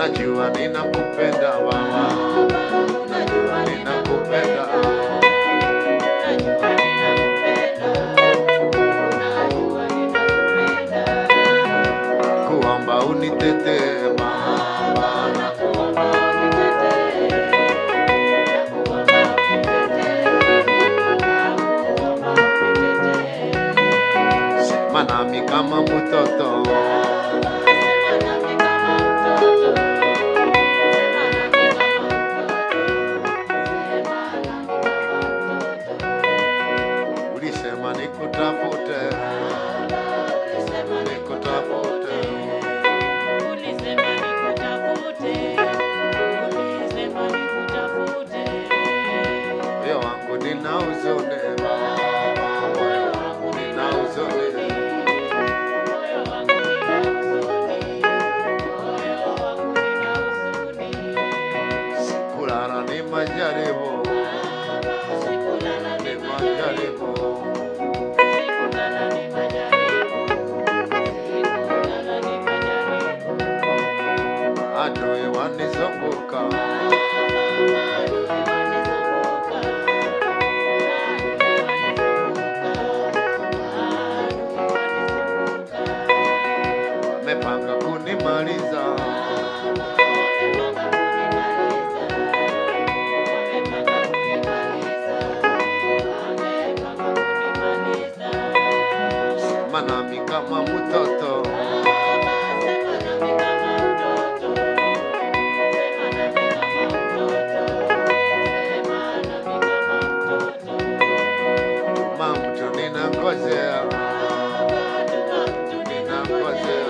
Unajua ninakupenda mama, unajua ninakupenda, kuomba unitetee mama, nakuomba unitetee, sema nami kama mtoto, ulisema nikutafute, nikutafute, moyo wangu nina huzuni mama, moyo wangu nina huzuni, sikulala ni majaribu, ni majaribu, adui wanizunguka, wamepanga kunimaliza, sema nami kama mtoto, mtu ninangojea, ninangojea,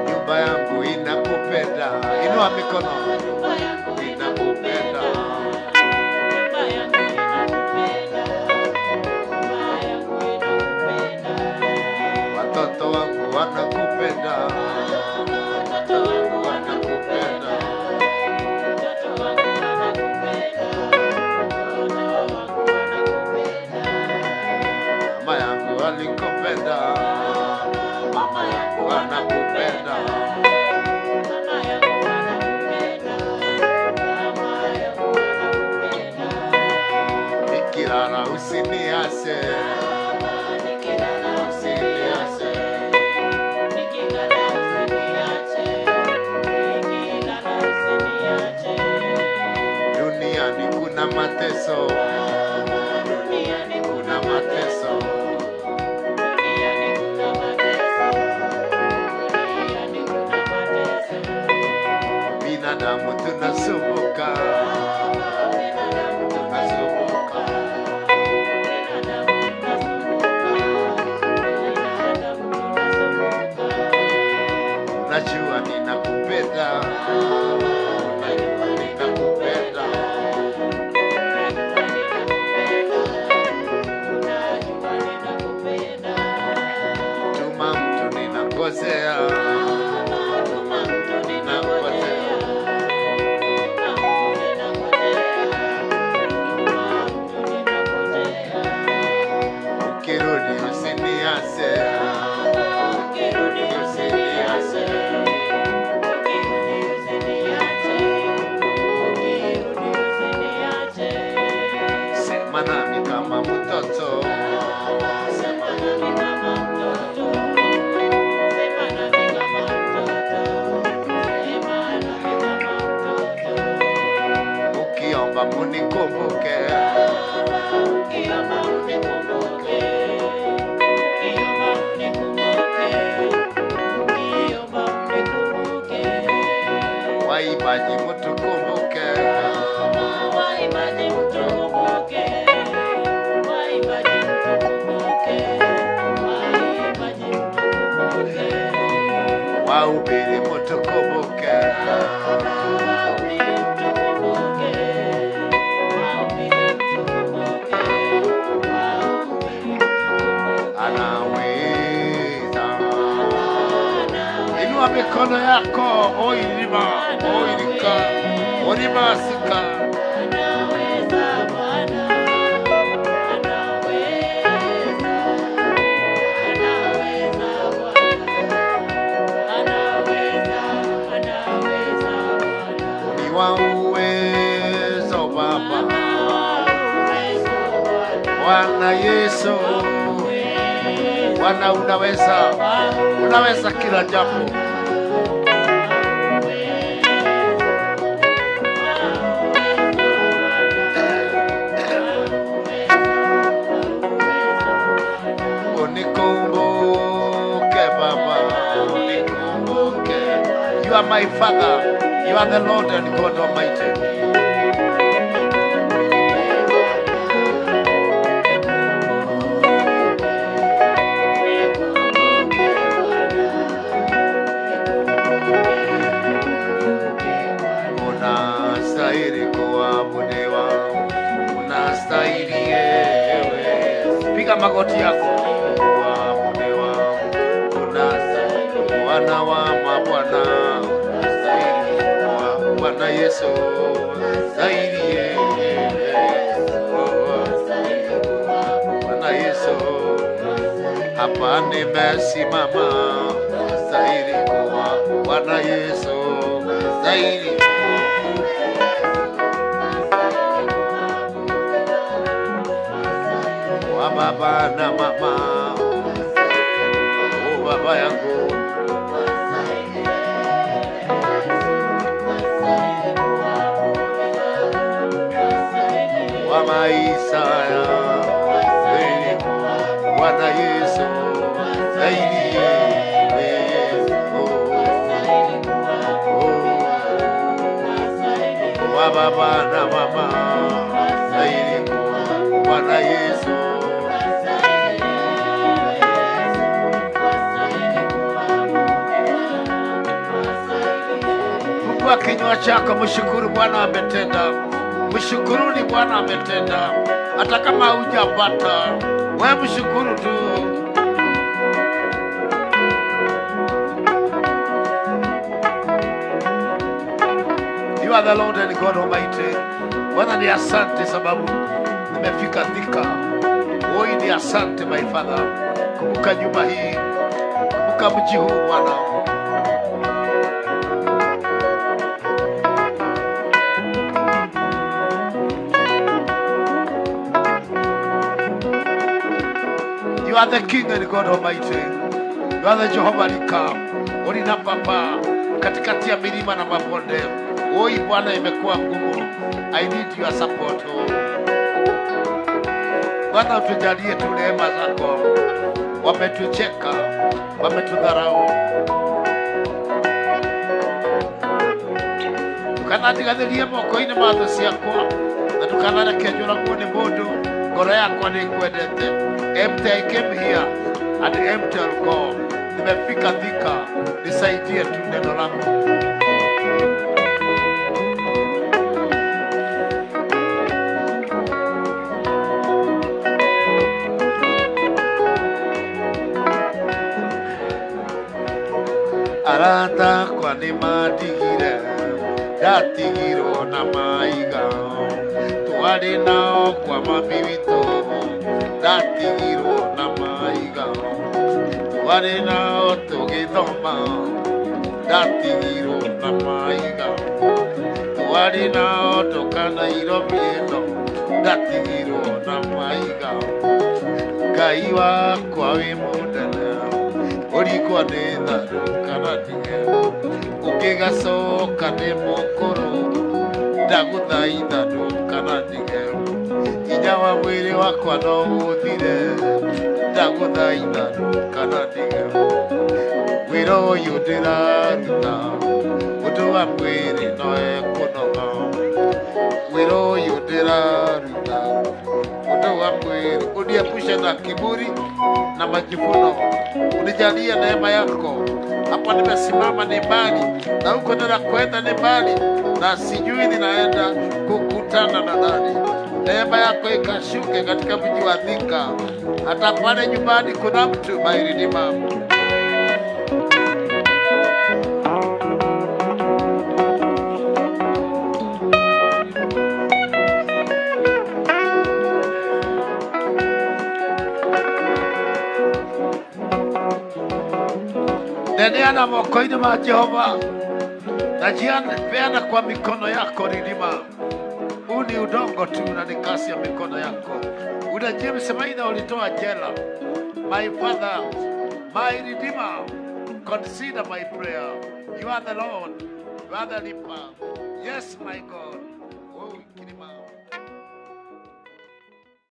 nyumba yangu inakupenda, inua mikono, inakupenda, watoto wangu wanakupenda, watoto wangu wanakupenda, mama yangu alikupenda, mama yangu anakupenda, nikilala usiniache, usiniache, duniani kuna mateso, duniani kuna mateso, binadamu tunasumbuka, tunasumbuka, najua ninakupenda, najua ninakupenda, tuma mtu ninangojea, tuma mtu ninangojea, ukirudi usiniache, ukirudi usiniache, sema nami kama mtoto, sema nami kama mtoto, ukiomba unikumbuke, ukiomba unikumbuke, waibaji mtukumbuke, waibaji mtukumbuke, waibaji mtukumbuke, waibaji mtukumbuke, wahubiri mtukumbuke, wahubiri mtukumbuke, wahubiri mtukumbuke, wahubiri mtukumbuke, anaweza, inua mikono yako, oilima, oilika, olimasika, anaweza Bwana, anaweza, Bwana Yesu. Bwana unaweza kila jambo. Unikumbuke Baba, unikumbuke. You are my Father, you are the Lord and God Almighty. Unastahili kuabudiwa, unastahili ewe. Piga magoti yako. Kuabudiwa, unastahili Bwana wa mabwana, unastahili Bwana Yesu, unastahili Bwana Yesu. Hapa nimesimama, unastahili kuwa Bwana Yesu, unastahili. Baba na mama, oh baba yangu, wa maisha ya Bwana Yesu, zaidi wa baba na mama, zaidi Bwana Yesu. Kwa kinywa chako mshukuru Bwana ametenda. Mshukuruni Bwana ametenda. Hata kama hujapata, wewe mshukuru tu. You are the Lord and God Almighty. Bwana ni asante sababu nimefika Thika. Wewe ni asante my Father. Kumbuka nyumba hii. Kumbuka mji huu Bwana. You are the King and God Almighty. You are the Jehovah Rika. Ulina papa katikati ya milima na mabonde. Oi Bwana, imekuwa ngumu. I need your support. Bwana, utujalie tu neema zako. Wametucheka, wametudharau. Tukanatigathirie moko-ini ma thũ ciakwa, na tukanareke njũragwo nĩ mũndũ. Ngoro yakwa nĩ kwendete. Empty I came here and empty I'll go. Nimefika Thika, nisaidie tu neno lako. Arata kwa ni matigire, ndatigirwo na maiga. Twari nao kwa mami witũ, ndatigirwo na maiga. Twari nao tũgĩthoma, ndatigirwo na maiga. Twari nao tũkanairobi ĩno, ndatigirwo na maiga. Ngai wakwa wĩ mũnene, ũrikwo nĩ tharũ kana ndige. Ũngĩgacoka nĩ mũkũrũ, ndagũthaitha ndũkana ndige. Hinya wa mwĩrĩ wakwa no ũthire, ndagũthaitha ndũkana ndige. Wĩra ũyũ ndĩraruta, mũndũ wa mwĩrĩ no ekũnoga. Wĩra ũyũ ndĩraruta, mũndũ wa mwĩrĩ uniepushe na kiburi na majivuno. Unijalie neema yako. Hapa nimesimama ni mbali, na huko ninakwenda ni mbali, na sijui ninaenda kukutana na nani. Neema yako ikashuke katika mji wa Thika. Hata pale nyumbani kuna mtu Mairindima. Neneana moko-ini ma Jehova, na peana kwa mikono yako Ridima. Huu ni udongo tu na ni kazi ya mikono yako. Una James Maina ulitoa jela. My Father, my Redeemer, consider my prayer. You are the Lord, you are the Reaper. Yes, my God.